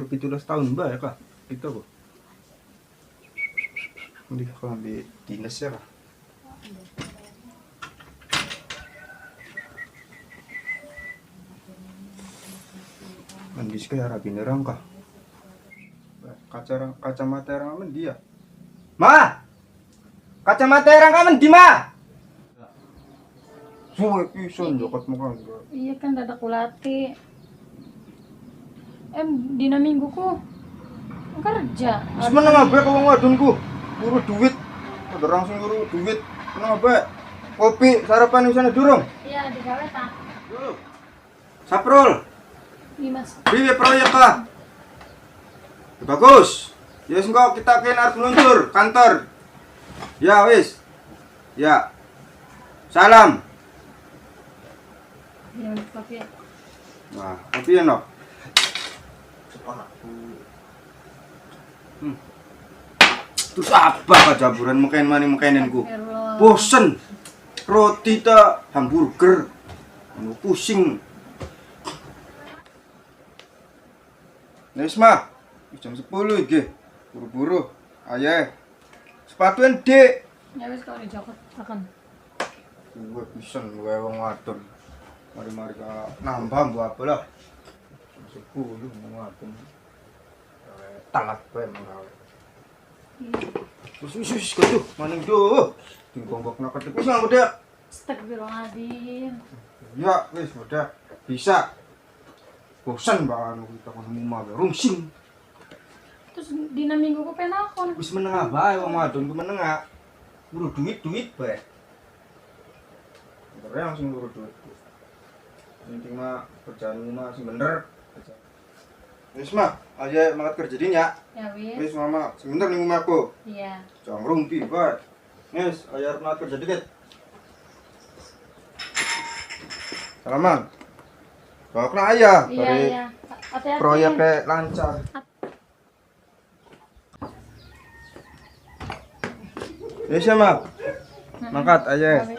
umur 17 tahun mbak ya kak itu kok ini kalau ambil dinas ya kak mandis kayak rapi nerang kak kacamata orang aman dia ma kacamata orang aman di ma suwe pisan jokat muka Iya kan dadak ulati. Dina minggu ku kerja. semeneng abe kau ngadunku buru duit udah langsung buru duit meneng abe kopi sarapan di sana durung Iya digawe ta. Saprul Iya Mas. piye proyek kah ya, bagus ya engkau kita arep meluncur kantor ya wis ya salam Iya kopi. nah kopi ya no terus apa kajaburan makanan-makananku bosen roti ta hamburger anu pusing Nesma jam 10 iki buru-buru ayo sepatuan dek Ya wis kalau dijokot akan. gue pisan gue wong wadon mari-mari ka nambah mbok apa lah jam 10 mau wadon talat bae menggawe wis kudu maning do dinggonggokna ketek wis nang udah Astagfirullahaladzim. ya wis udah bisa bosan banget kita ketemu mah rungsing Terus dina minggu ku penakon. wis menengah bae wong wadon ku menengah buru duit bae bener langsung buru duit penting mah kerjaan mah sing bener wis mah aja mangkat kerja dinya Ya wis. wis mama sebentar ning omahku Iya. jangan rumpi bae wis aja mangkat kerja dikit salaman bawa kena ayah Iya dari iya. Hati-hati. proyeknya lancar wis ya mak mangkat aja Ya wis.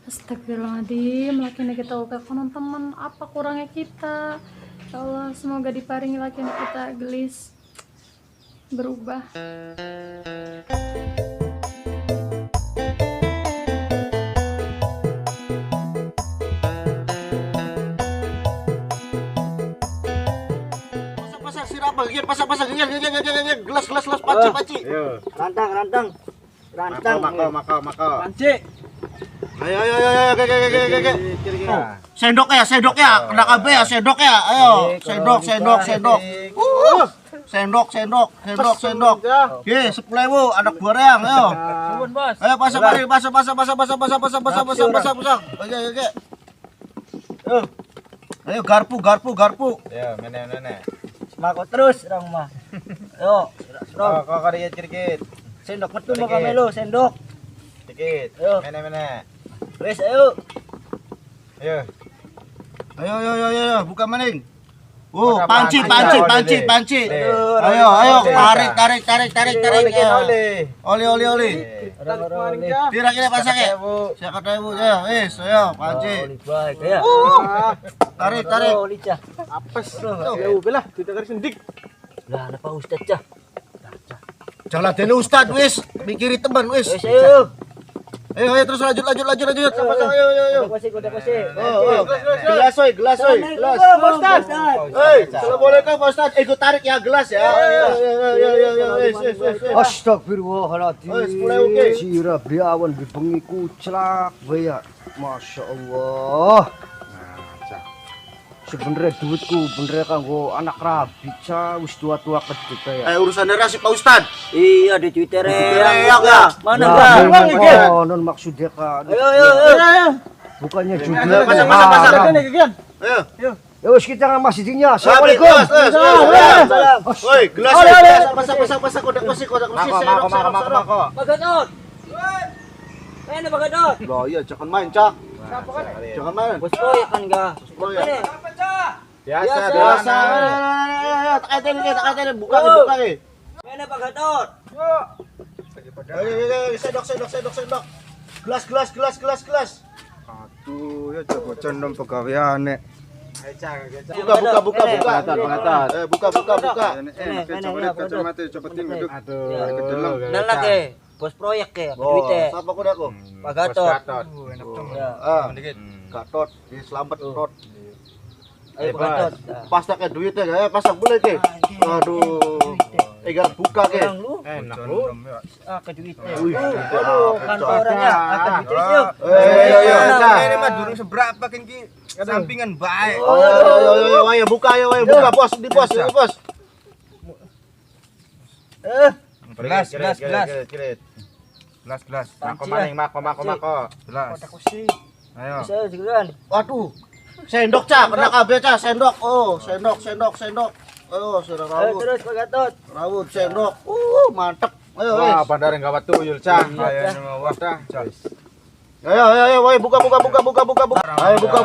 Astagfirullahaladzim, lakinya kita uga konon teman, apa kurangnya kita? Ya Allah, semoga diparingi lakinya kita gelis berubah. Pasak sirap bagian pasak gelas panci. Rantang. Maka. Panci. Ayo. Sendok ya. Kena kabeh ya sendok ya. Ayo, sendok. Sendok. Ye, 10.000 anak goreng, ayo. Suwun, Bos. Ayo pasak. Ayo garpu. Ya, mene. Mako terus orang mah. Ayo, Kok kariya cirikit. sendok metu mau kamelo, sendok. Dikit. Ayo. Mene. Wes ayo. Ayo. Buka maning. Oh, Buka panci. panci. Ayo, tarik. Oli. Kira-kira pasak ya? Siapa tahu ya, wes, ayo, panci. Tarik. Apes. Ayo, belah, kita garis sendik. Lah, ada Pak Ustaz cah. Jangan ladeni Ustaz, wes. Mikiri teman, wes. Ayo, terus lanjut. Pasang, ayo. Gelas. Ustaz. Assalamualaikum Pak Ustaz. Ikut tarik ya gelas ya. Astagfirullahaladzim. Wes, mulai oke. Sira briawan dibengi kuclak ya. Masya Allah. Sebenernya duitku bener kanggo anak rabi ca wis tua-tua kedek ya. Urusan darah si Pak Ustaz. Iya di Twitter Ya, mana Nah, Bang? non maksudnya kan. Ayo. Bukannya judi. Pasang. Ayo. Ya wis kita nang masjidnya. Assalamualaikum. Salam. Woi, gelas. Pasang kodak kursi. Mako. Bagadot. Mana Bagadot? Lah iya jangan main, Cak. Jangan main. Bos proyek kan enggak? Biasa. Tak kaitin buka. Mana Pak Gatot? Sendok. Gelas. Aduh, ya coba condong pegawaiane. Buka. Coba tim duduk. Kenal lagi. Bos proyek ya, duitnya. Siapa kuda aku? Pak Gatot. Enak dong. Gatot, selamat Gatot. Ayo Pak Gatot. Pasak ke duitnya, pasak boleh ke. Aduh. Egar buka ke. Enak lu. Ke duitnya. Aduh, Kantornya, ke duitnya yuk. Ini mah durung seberapa kan ki sampingan baik. Ayo buka bos, di bos. Gelas. Mako maning, mako. Gelas. Ayo. Bisa juga. Waduh. Sendok cah, kena kabeh cah, sendok. Oh, sendok. Oh, sudah Ayo rawut. terus Pak Gatot. Rawut sendok. Mantep. Ayo, Wah, bandarin gawat tuyul, Cah. Ayo, wah dah. Ayo, buka. Ayo, buka.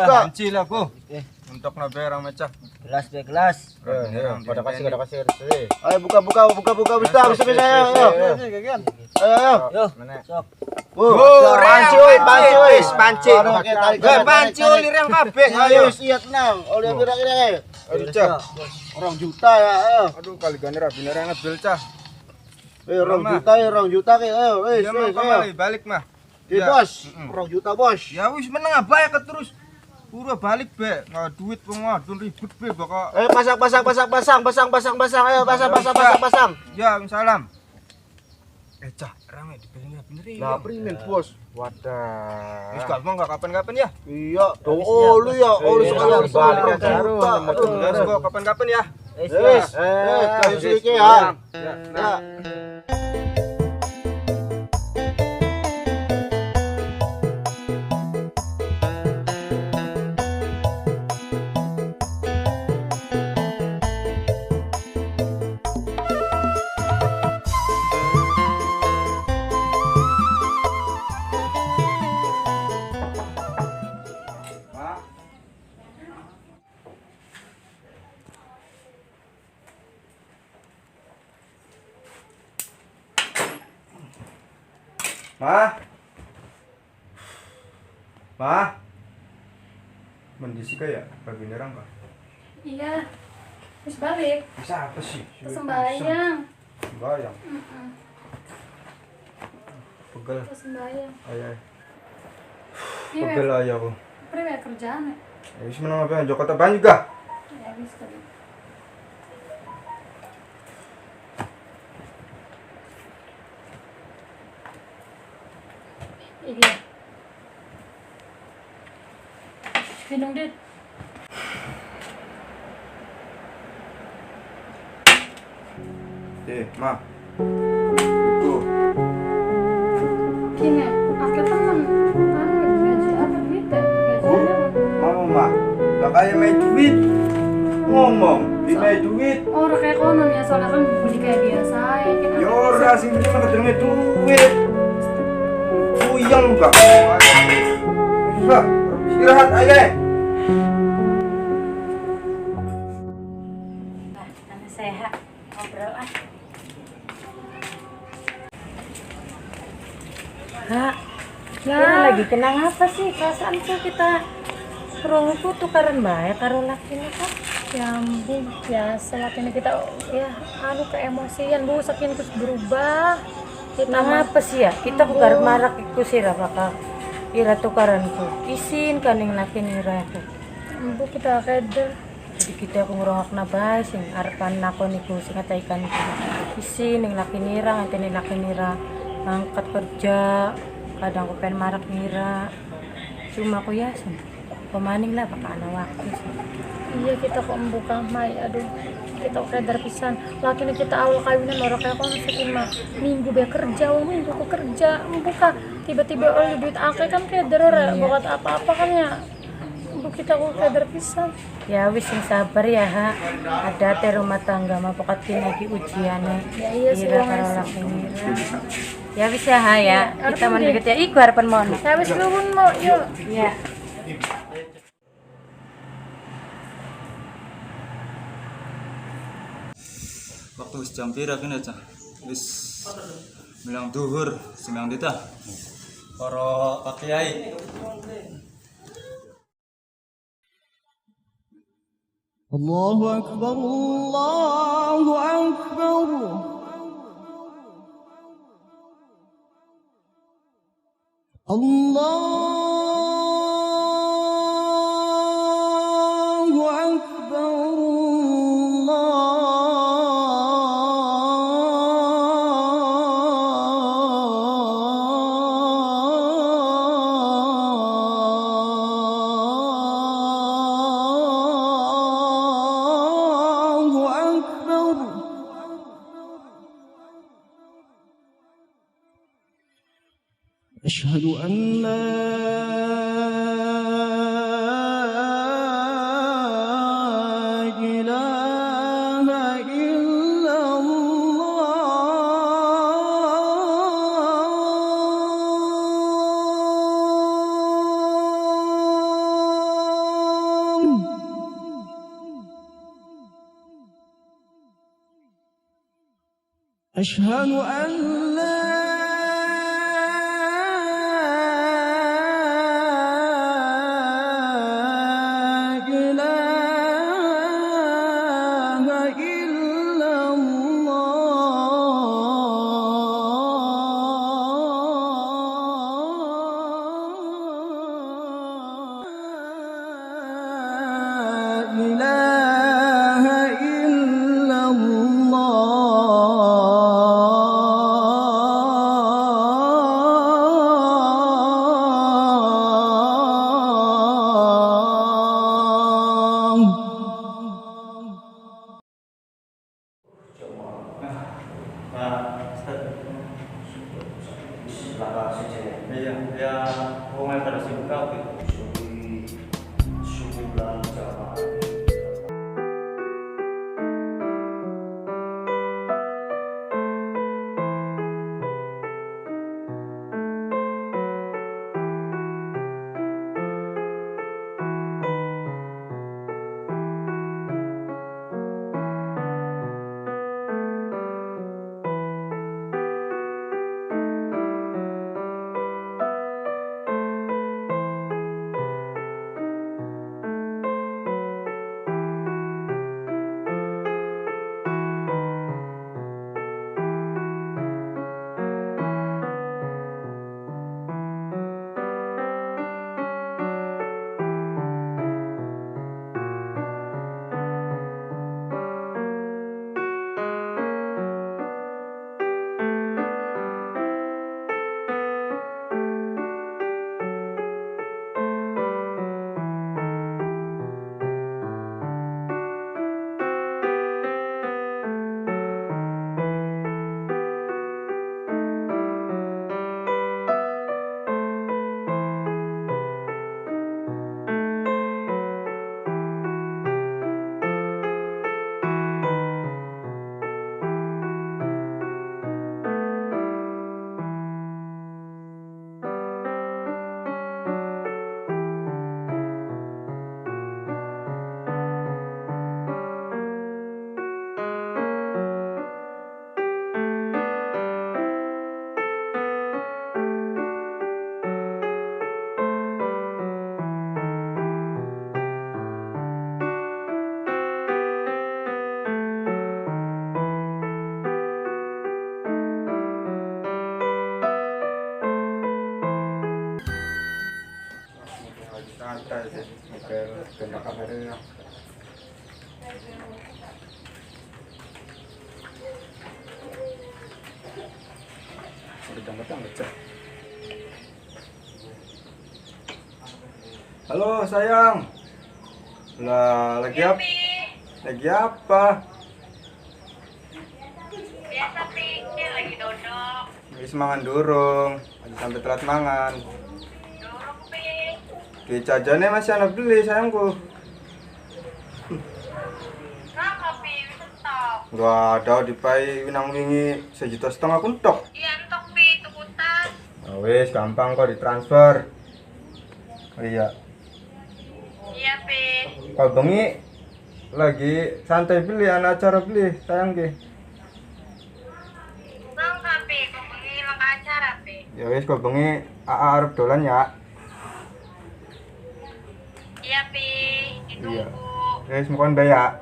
Panci lah, Bu. Untuk naberang mecah. Gelas. Pada kasih. Ayo, buka. Bisa. Ayo. Yo. Sok. Panci. Panci lirang kabeh. Ayo, siap tenang. Oleh kira-kira. Aduh, Cah. Orang juta ya, ayo. Aduh, kali gane rabine ra ngebel, Cah. Orang juta ke. Ayo, Ya mah kembali balik mah. Bos. Orang juta, Bos. Ya wis meneng abae terus. Pura balik be, nggak duit wong wadon ribut be bakal. Ayo pasang. Ayo pasang. Ya, salam. Cah, rame dibelinya bener ya. Lah primen, Bos. Wadah. Wis gampang enggak kapan-kapan ya? Iya, dong. Lu ya, sekalian balik balik aja. Kapan-kapan ya? Kayu sedikit ya. Ya. Ma. Mendisi kayak pagi nerang kah? Iya. Terus balik. Bisa apa sih? Terus sembahyang. Sembahyang. Pegel. Terus sembahyang. Ayo. Iya, Pegel aja aku. Priwe kerjaan. Ya wis menang apa Jakarta banyak gak? Ya wis tadi. Iya. Minum dit. Ma. Itu. Gini, aku temen. Gaji apa duitnya? Gaji apa? Mau Ma. Lah kayak main duit. Ngomong, di main duit. Orang kayak konon ya, soalnya kan beli kayak biasa ya. Ya ora sing penting mah kedengen duit. Puyeng enggak? Enggak, istirahat aja. Karena sehat ngobrol ah. Kak, kita lagi kenang apa sih? Perasaan tuh kita kerungu tukaran bae karo lakine Kak. Ya ampun, biasa lah ini kita ya anu keemosian bu, saking terus berubah. Kita mah Apa sih ya? Kita kukar marak iku sira Kak. Ira tukaranku. Isin kaning lakine ira aku. bu kita keder. Jadi kita aku ngrungokna bae sing arepan nako niku sing kataikan isin ning lakine ira nganteni lakine ira ngangkat kerja. Kadang aku pengen marak ngira. Cuma aku ya pemaning lah bakal ana waktu sih. Iya kita kok membuka mai, aduh kita keder pisan. Laki kita awal kawinan orang kayak kono saking mah minggu be kerja, minggu ku kerja membuka tiba-tiba oleh duit akeh kan keder ora buat apa-apa kan ya. Bu kita kok keder pisan. Ya wis sing sabar ya ha. Ada teh rumah tangga mah pokoke lagi ujiannya. Ya iya sih Ira wong karo es. laki ngira. Ya wis ya ha ya. Kita mandi ya iku harapan mon. Ya wis luwun mau yuk. Ya. Waktu wis jam pira kene cah? Wis bilang duhur sing nang dita. Para Pak Kiai. Allahu Akbar, Allahu Akbar. Allahu Akbar, Allahu Akbar. أشهد أن لا إله إلا الله. أشهد أن لا إله إلا الله. إله إلا الله. Iya, ya rumah terus buka gitu. Santai sih, mobil tembak kameranya. Udah tangga-tangga cek. Halo sayang. Lah lagi apa? Lagi apa? Biasa sih, dia lagi dodok. Lagi semangan durung. Lagi sampai telat mangan. Dorong pi. Ki jajannya masih anak beli sayangku. Kenapa pi? Bisa stok. Gak ada dipai winang wingi 1,5 juta kuntok. Iya entok pi, tuku tas. Nah, wis gampang kok ditransfer. Oh, iya. Iya pi. Kalau bengi lagi santai beli, anak acara beli sayang ki. arep pe. Ya wis kok bengi arep dolan ya. Iya pi, ditunggu. Wis mukon bae ya.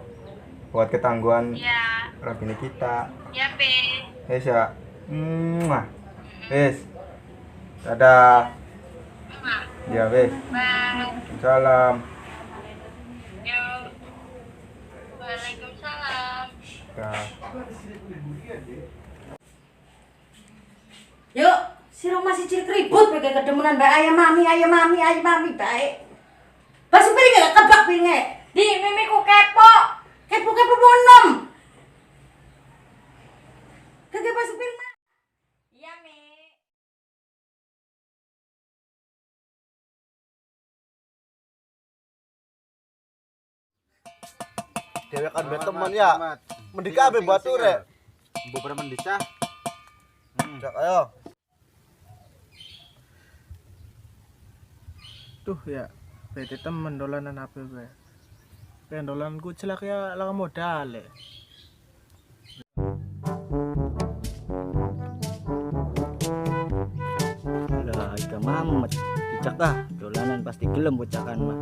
Buat ketangguhan Iya. rabine kita. Iya pi. Wis ya. Wis. Dadah. Ya wis. Bye. Salam. Yo. Waalaikumsalam. Ya. Yuk, si rumah si cilik ribut pakai kedemunan bae ayam mami bae. Basuh piring gak kebak piringnya. Di mimiku kepo. Kepo monom. Kagak basuh piring. Iya mi. Dewek kan be teman ya. Mendika be batu rek. Beberapa mendisa. Cak ayo. Tuh ya, bete temen dolanan HP gue. Kayak dolananku celak ya lah modal. Lah ika mamet. Dicak dah, dolanan pasti gelem bocakan mah.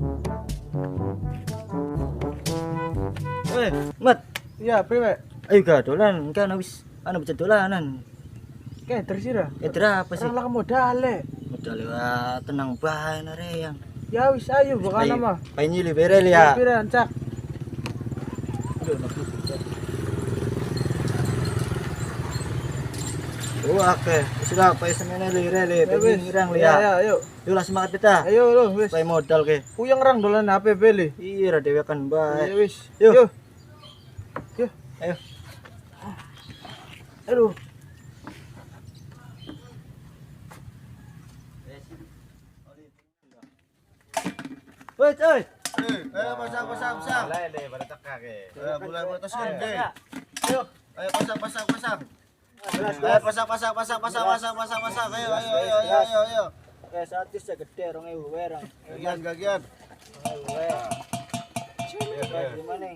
Mat. Iya, priwe. Ayo ga dolan, kan habis ana baca dolanan. Kayak tersira. Berapa sih? Lah modal. Udah lewat tenang bae nareyang. Ya wis ayo bukan nama. Pai nyili berel ya. Piran cak. Oke, sudah pai semene lirele, pai ngirang Ya, liya. ayo. Yuk lah semangat kita. Ayo lo wis. Pai modal ke. Uyang rang dolan HP beli. Iya, dewekan bae. Ya wis. Yuk. Yuk. Ayo. Aduh. Woi, coy. Ayo pasang. Lele pada teka ke. Mulai atas gede. Ayo. Ayo pasang. Ayo pasang. Ayo. Kayak satis ya gede 2000 werang. Gagian. Gimana?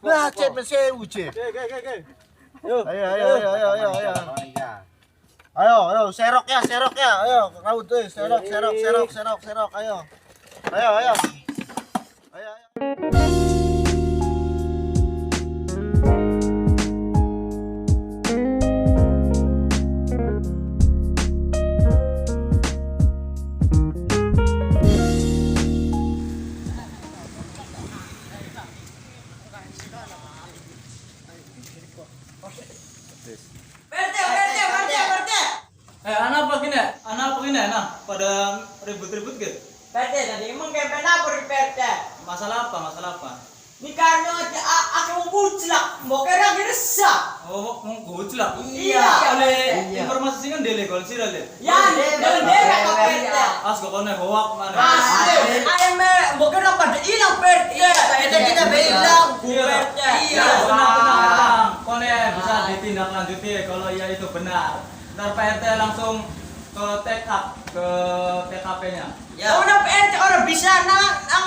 Lah, cek sewu, cek. Yuk. Ayo. Ayo, serok ya. Ayo, raut tuh, serok. Ayo. Ayo. Anak apa gini? Nah, pada ribut-ribut gitu. Perte tadi emang kayak kenapa di perte? Masalah apa? Ni karena aku mau buclak, mau kira geresa. Oh, mau gojlak. Iya. Oleh informasi sih kan dele kalau sih dele. Ya, dia kok perte. As kok kone hoak mana? Ayam mau kira pada hilang perte. Kita bilang perte. Iya, tenang. Kone bisa ditindaklanjuti kalau ya itu benar. Ntar Pak RT langsung ke TKP-nya. Ya udah perte orang bisa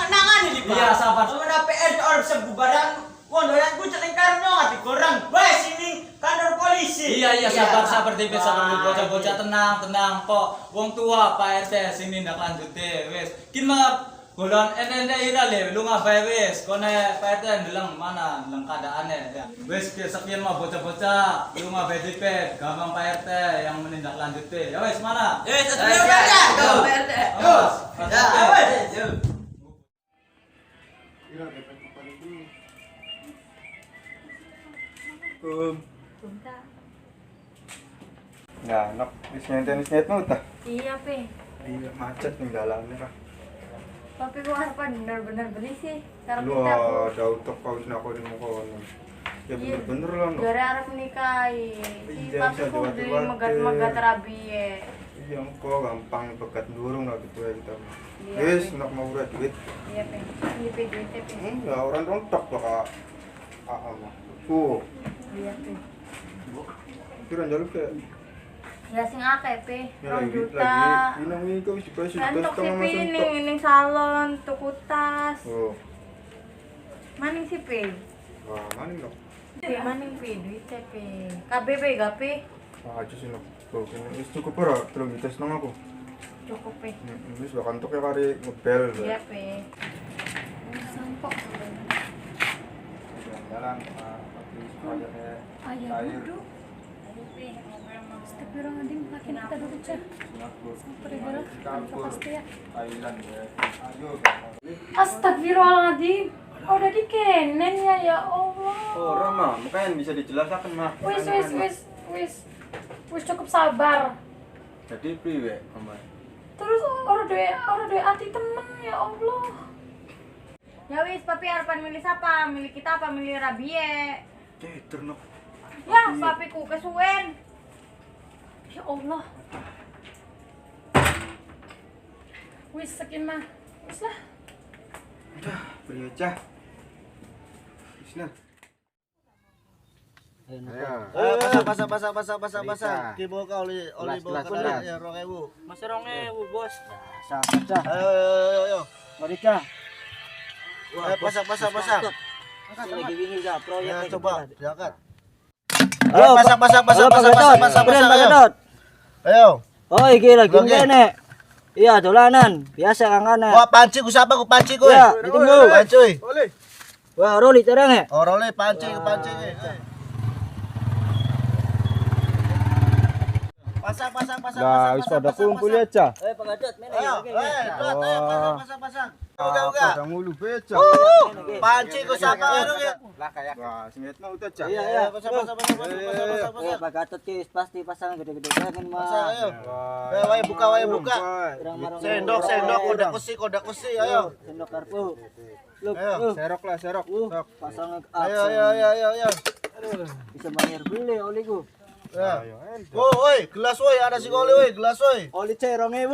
nangani di Pak. Iya, sabar. Udah perte orang bisa bubaran. Wondolan ku celengkar nyong ati gorang. Bae sini kantor polisi. Iya, sabar tipis, bocah-bocah tenang kok. Wong tua Pak RT sing nindaklanjuti wis. Kin mah golon ene ira le lu ngabae wis. Kone Pak RT ndeleng mana ndeleng keadaane ya. Wis sekian mah bocah-bocah lu ngabae dipet gampang Pak RT yang menindaklanjuti. Ya wis mana? Perte. Ya wes. Ya, nok wis maintenance mu tah. Iya, Pe. Iya, macet ning dalamnya kah. Tapi gua apa benar-benar beli sih. Karena Lu kita ada utok kau nak kau di muka ni. Ya bener-bener lah no. gara arep nikahi. Si Iya, papi bisa ku beli diwati-wati. megat-megat rabi ya. Iya, kau gampang bekat durung lah gitu ya kita. Iya, Wis, Pe. nak mau udah duit. Iya, Pe. Ini Pe duitnya, Pe. Ya orang rontok lah kak. Mah. Iya, Pe. Kira jaluk ke. Ya sing akeh, Pe. Ya 2 lagi juta. inang ini kau sih pasti Entuk si setengah Pe masuk. ning salon tuku tas. Oh, Maning si Pe. wah maning dong. Pe maning Pe duitnya, Pe. KBB gak, Pe? Aja sih nak. Wis cukup ora 3 juta setengah aku. Cukup pe. Wis bakal kantuk ya kari ngebel. Iya pe. Sampok. Jalan habis proyeknya Ayah air. duduk. Astagfirullahaladzim, makin kita duduk cah. Astagfirullah, pasti ya. Thailand ya. Ayo. Astagfirullahaladzim. Oh, udah dikenen ya Allah. Oh, Rama, makanya bisa dijelaskan mah. Wis cukup sabar. Jadi priwe, Mama? Terus orang dua hati temen ya Allah. Ya wis, papi harapan milih siapa? Milih kita apa milih Rabie? Ternok. Ya, papiku kesuwen. Ya Allah. Wis sekin mah. Wis lah. Udah, priwe cah. Bismillah. Pasang. Ki bawa oli bawa kenal ya 2000. Masih 2000, Bos. Sahabat cah. Ayo. Mari cah. Pasang. Lagi wingi cah proyek. Ya coba diangkat. Halo, Pasang. Ayo. Oh, iki lagi ngene. Iya, dolanan. Biasa kang ana. Wah, panci ku sapa ku panci ku. Ya, ditunggu. Panci. Boleh. Wah, roli terang e. Orole panci. Pasang. Nah, wis pada kumpul ya cah. Pak Gadot, mene. Ayo, pasang. Udah. Pada ngulu beca. Panci ku sapa anu ya. Lah kayak. Wah, singit mau udah cah. Iya. Pasang. Pak Gadot ki pasti pasang gede-gede kangen mah. Ayo. Wae buka. Sendok kodak kusi ayo. Sendok karpu. Look, Ayo. Serok lah, serok. pasang Ayo. Bisa bayar beli oliku. Ya. Woi, gelas woi, ada si oli woi, gelas woi. Oli C 2000.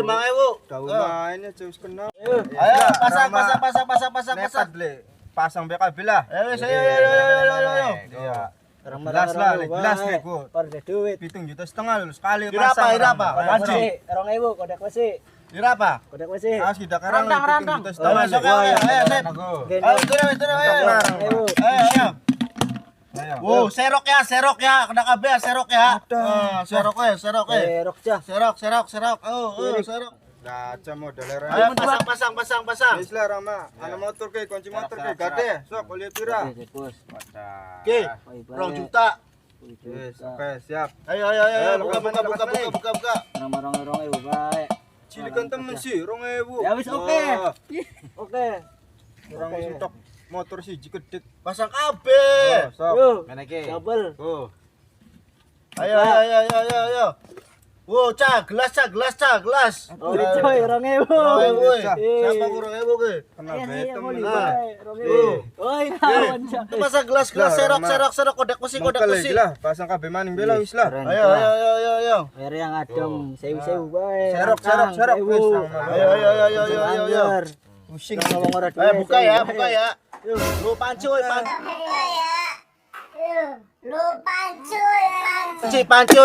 Mang Ewu. Tahu mainnya terus kenal. Ayo, pasang. Nekat le. Pasang BKB lah. Ayo. Iya. Gelas lah, gelas le ku. Pada duit. 7,5 juta lu sekali Kira pasang. apa? Panci. 2000 kodak masih. Kira apa? Kodak masih. Harus kita karang Rantang. 7,5 juta Masuk ayo, set. Ayo. Wow, serok ya, kena kabeh serok ya. Serok. Serok cah. Serok. Oh, serok. Gaca model era. Ayo pasang. Wis lah Rama. Ana motor ke kunci motor ke gade. Sok oleh pira. Bos. Oke, 2 juta. Wis, oke, siap. Ayo, buka. Orang-orang baik. Cilikan temen sih 2.000. Ya wis oke. Oke. Orang wis entok motor siji gedhet. Pasang kabeh. Sok. Double. Oh. Ayo. Wow, gelas. Oh, coy, 2000. Siapa kurang ewu ke? Kena betem. Oi, awan cah. Pasang gelas serok kodak kusi. Lah, pasang kabeh maning bela wis lah. Ayo. Air yang adem, sewu-sewu bae. Serok. Wis. Ayo. Pusing ngomong ora duit. Ayo buka ya. Lu panci. Panci.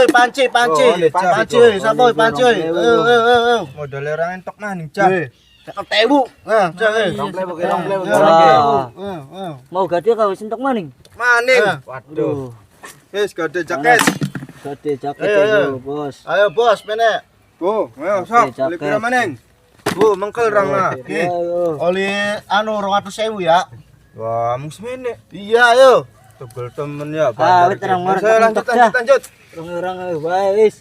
Sapa panci? Ayo. Modal orang entok maning cah. Cakep tebu. Nah, cak. Romple. Mau gade kau sentok maning. Maning. Waduh. Wis gade jaket. Gade jaket bos. Ayo bos, mene. Ayo sok, beli pira maning? Mengkel rangna. Oli anu 200.000 ya. Wah, mung semene. Iya, ayo. Tebel temen ya. Wis terang marah. Lanjut. Orang bae wis.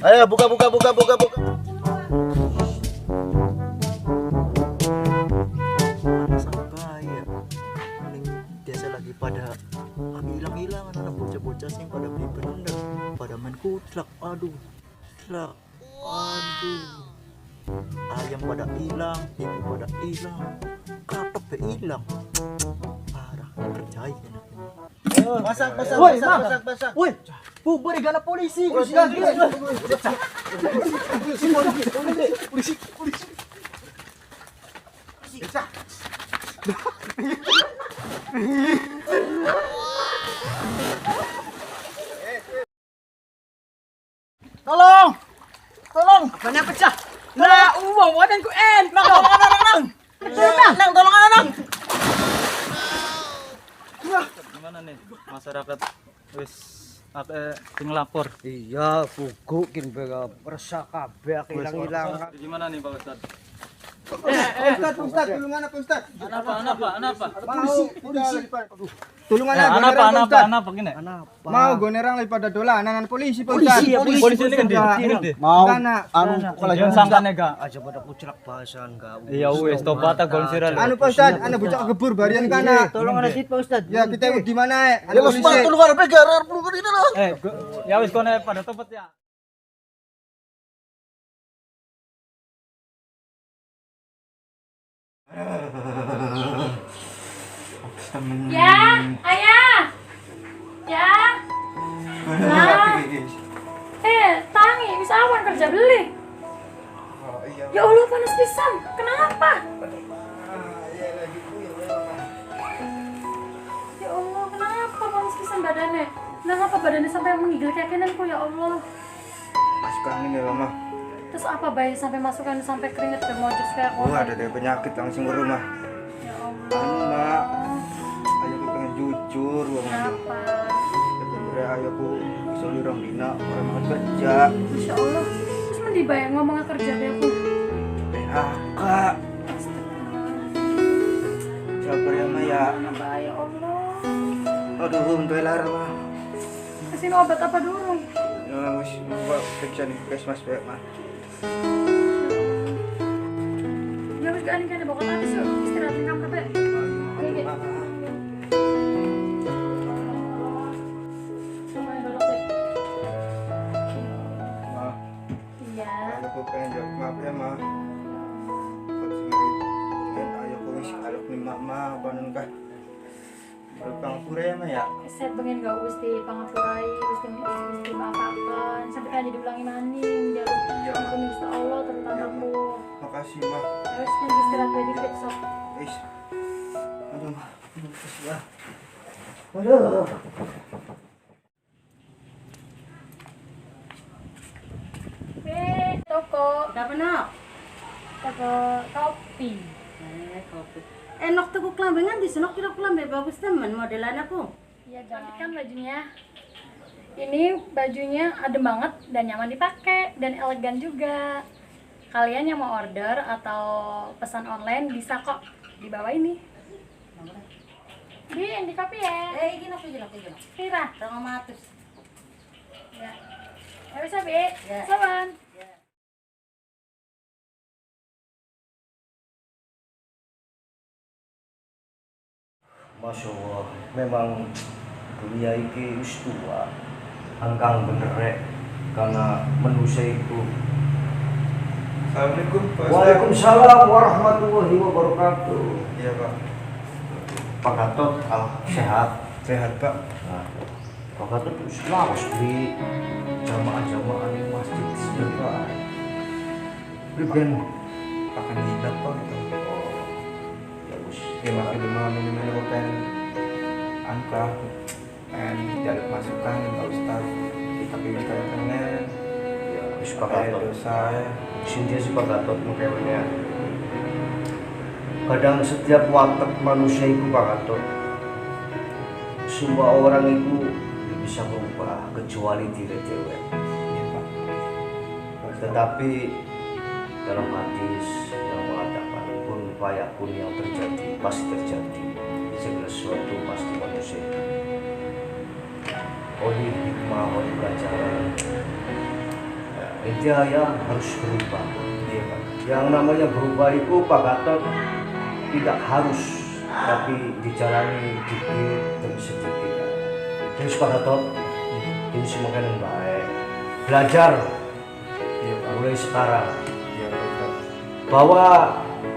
Ayo buka. Bahaya. Mending biasa lagi pada hilang-hilangan anak bocah-bocah sing pada beli bener, pada main kutlak. Aduh. Ayam pada hilang, ibu pada hilang, katok hilang. Parah, percaya. Pasang. Woi, bubar gana polisi. Tolong. Apanya pecah? Lah, uang wadan ku tolong anak. kana nih masyarakat wis ting lapor. Iya, buku kin resah kabeh ilang-ilang. Gimana nih Pak Ustadz? Ustad, tulungan apa Ustad? Apa? Tulungan Apa gini? Mau gue nerang daripada dolanan polisi Pak Ustad. Polisi ini kan di. Mau Kana. kalau Jangan sangkan ya, Kak. Aja pada kuclak bahasan enggak. Iya wes tobat gol siral. Anu Pak Ustad, ana bocah kebur barian kana. Tolong ada Pak Ustad. Ya kita di mana ya? Ya polisi tulungan pegar pelungan ini lah. Ya wes kone pada tobat ya. Ya, ayah. Ya. Nah. Tangi, bisa awan kerja beli. Ya Allah, panas pisan. Kenapa? Ya Allah, kenapa panas pisan badannya? Kenapa badannya sampai menggigil kayak kinanku ya Allah? Masukkan ini ya Mama. Terus apa bayi sampai masukkan sampai keringet bermojos kayak Oh ada dari penyakit langsung ke rumah. Ya Allah. Anu Mak, ayo aku pengen jujur Mama. Kenapa? Sebenarnya ayo aku bisa lirang dina orang makan kerja. Insya Allah. Terus mending bayang ngomongnya kerja kayak aku. PHK. Sabar ya Ma ya. Kenapa ya Allah? Aduh, untuk larang Mah. Kasih obat apa dulu? Ya wis mbak periksa nih puskesmas baik Mah. Ya wis gak ada bakat habis yuk. Istirahat di kamar be. Oke. Sama yang duduk deh. Ma, Iya. aku pengen jawab maaf ya Ma. Ayo aku wis alok nih Mama banon kah. Pangapura ya Ma ya. Set pengen gak usti pangapurai, usti maaf-maafan. Sampai kan jadi ulangi maning. Iya, Ma. Ampun Gusti Allah terutama aku. Makasih Ma. Terus kan istirahat di besok. Wis. Aduh Ma. Makasih ya. Aduh. Toko. Apa nak? Toko kopi. Kopi. Enak tuh kelambengan di sana kira kelambe bagus teman modelan aku. Iya, cantik kan bajunya. Ini bajunya adem banget dan nyaman dipakai dan elegan juga. Kalian yang mau order atau pesan online bisa kok di bawah ini. Bi, yang di kopi ya. Ini aku. Kira. Rong matus. Ya. Ya bisa, Bi. Ya. Saban. Masya Allah, memang dunia ini wis tua. Angkang bener rek, karena manusia itu. Assalamualaikum Pak Ustaz. Waalaikumsalam warahmatullahi wabarakatuh. Iya Pak. Pak Gatot, sehat. Sehat Pak. Nah, Pak Gatot itu lawas di jamaah-jamaah di masjid sebentar. Berikan Akan hidup Pak gitu. ya wis. Ya makin lima minimal aku pengen angka pengen jalur masukan Pak Ustaz. Kita pilih kayak pengen. Ya wis Pak Pakai Gatot. dosa ya. Sintia si Pak Gatot mukanya. Kadang setiap watak manusia itu Pak Gatot, semua orang itu bisa berubah kecuali diri cewek. Iya Pak. Tetapi dalam hadis yang mengatakan pun pun yang terjadi pasti terjadi, segala sesuatu pasti manusia. Oleh hikmah, oleh pelajaran, intinya yang harus berubah. Iya Pak. Yang namanya berubah itu Pak Gatot tidak harus, tapi dijalani dikit demi sedikit. Terus Pak Gatot, ini semua yang baik. Belajar Iya Pak. mulai sekarang Iya Pak Ustaz. bahwa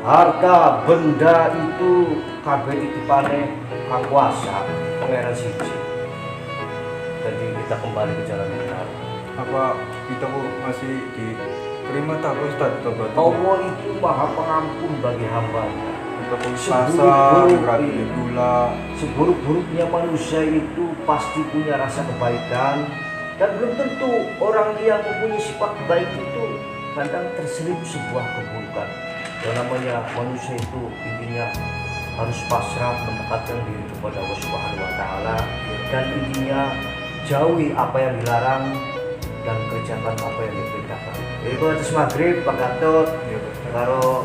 harta benda itu kabeh titipane Kang Kuasa, Pangeran Siji. Jadi kita kembali ke jalan yang benar. Apa kita kok masih diterima tak Pak Ustaz tobat? Allah itu maha pengampun bagi hambanya. Kita pun pasar, berarti gula. Seburuk-buruknya manusia itu pasti punya rasa kebaikan, dan belum tentu orang yang mempunyai sifat baik itu kadang terselip sebuah keburukan. Yang namanya manusia itu intinya harus pasrah mendekatkan diri kepada Allah Subhanahu wa Ta'ala, dan intinya jauhi apa yang dilarang dan kerjakan apa yang diperintahkan. Jadi kalau atas maghrib Pak Gatot, karo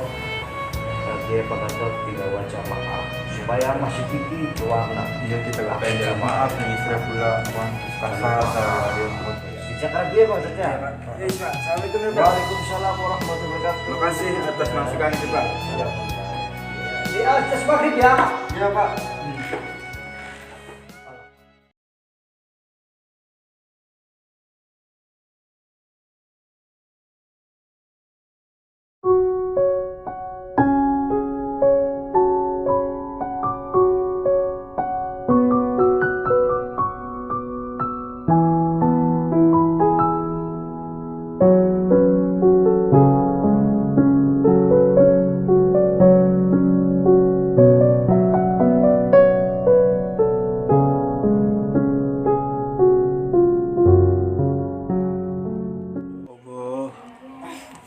dia Pak Gatot tidak wajah maaf supaya masih tinggi doang. Iya kita minta maaf nih istri pula kasar saya Sejak dia maksudnya. Assalamualaikum ya Pak. Waalaikumsalam warahmatullahi wabarakatuh. Terima kasih atas masukan itu Pak. Di atas maghrib ya. Iya Pak. Allah,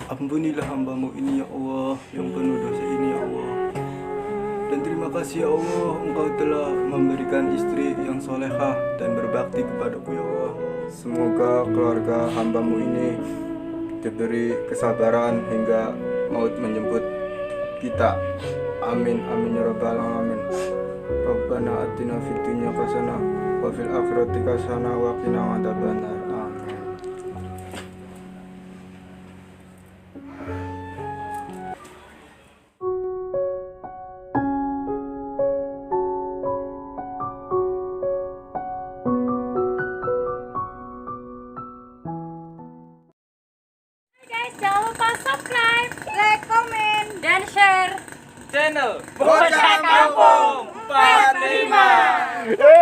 ampunilah hamba-Mu ini ya Allah, yang penuh dosa ini ya Allah. Dan terima kasih ya Allah, Engkau telah memberikan istri yang solehah dan berbakti kepadaku ya Allah. Semoga keluarga hamba-Mu ini diberi kesabaran hingga maut menjemput kita. Amin, amin ya rabbal alamin. Rabbana atina fid dunya hasanah wa fil akhirati hasanah wa qina adzabannar. Amin. Guys, jangan lupa subscribe, like, komen, dan share Channel Bocah Kampung 45.